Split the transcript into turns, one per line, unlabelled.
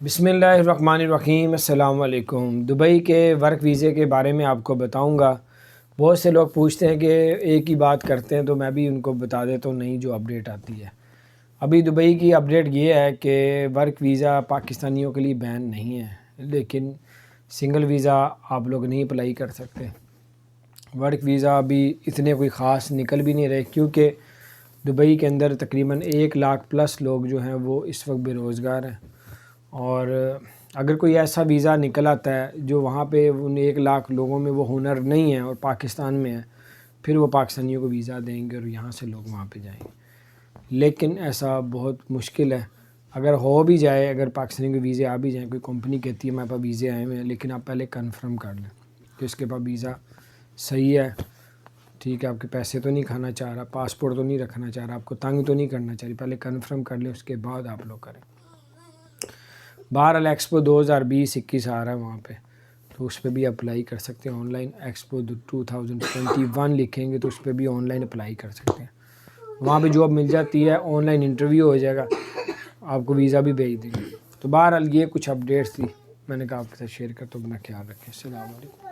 بسم اللہ الرحمن الرحیم۔ السلام علیکم۔ دبئی کے ورک ویزے کے بارے میں آپ کو بتاؤں گا۔ بہت سے لوگ پوچھتے ہیں کہ ایک ہی بات کرتے ہیں، تو میں بھی ان کو بتا دیتا ہوں نہیں جو اپڈیٹ آتی ہے۔ ابھی دبئی کی اپڈیٹ یہ ہے کہ ورک ویزا پاکستانیوں کے لیے بین نہیں ہے، لیکن سنگل ویزا آپ لوگ نہیں اپلائی کر سکتے۔ ورک ویزا ابھی اتنے کوئی خاص نکل بھی نہیں رہے، کیونکہ دبئی کے اندر تقریباً 1,00,000+ لوگ جو ہیں وہ اس وقت بے روزگار ہیں، اور اگر کوئی ایسا ویزا نکل آتا ہے جو وہاں پہ ان 1,00,000 لوگوں میں وہ ہنر نہیں ہے اور پاکستان میں ہے، پھر وہ پاکستانیوں کو ویزا دیں گے اور یہاں سے لوگ وہاں پہ جائیں گے۔ لیکن ایسا بہت مشکل ہے۔ اگر ہو بھی جائے، اگر پاکستانی کو ویزے آ بھی جائیں، کوئی کمپنی کہتی ہے ہمارے پاس ویزے آئے ہوئے ہیں، لیکن آپ پہلے کنفرم کر لیں کہ اس کے پاس ویزا صحیح ہے، ٹھیک ہے، آپ کے پیسے تو نہیں کھانا چاہ رہا، پاسپورٹ تو نہیں رکھنا چاہ رہا، آپ کو تنگ تو نہیں کرنا چاہ رہی، پہلے کنفرم کر لیں، اس کے بعد آپ لوگ کریں۔ بہرحال ایکسپو 2020-21 آ رہا ہے وہاں پہ، تو اس پہ بھی اپلائی کر سکتے ہیں آن لائن۔ ایکسپو 2021 لکھیں گے تو اس پہ بھی آن لائن اپلائی کر سکتے ہیں۔ وہاں پہ جاب مل جاتی ہے، آن لائن انٹرویو ہو جائے گا، آپ کو ویزا بھی بھیج دیں گے۔ تو بہرحال یہ کچھ اپڈیٹس تھی، میں نے کہا آپ کے ساتھ شیئر کر، تو اپنا خیال رکھیں۔ السلام علیکم۔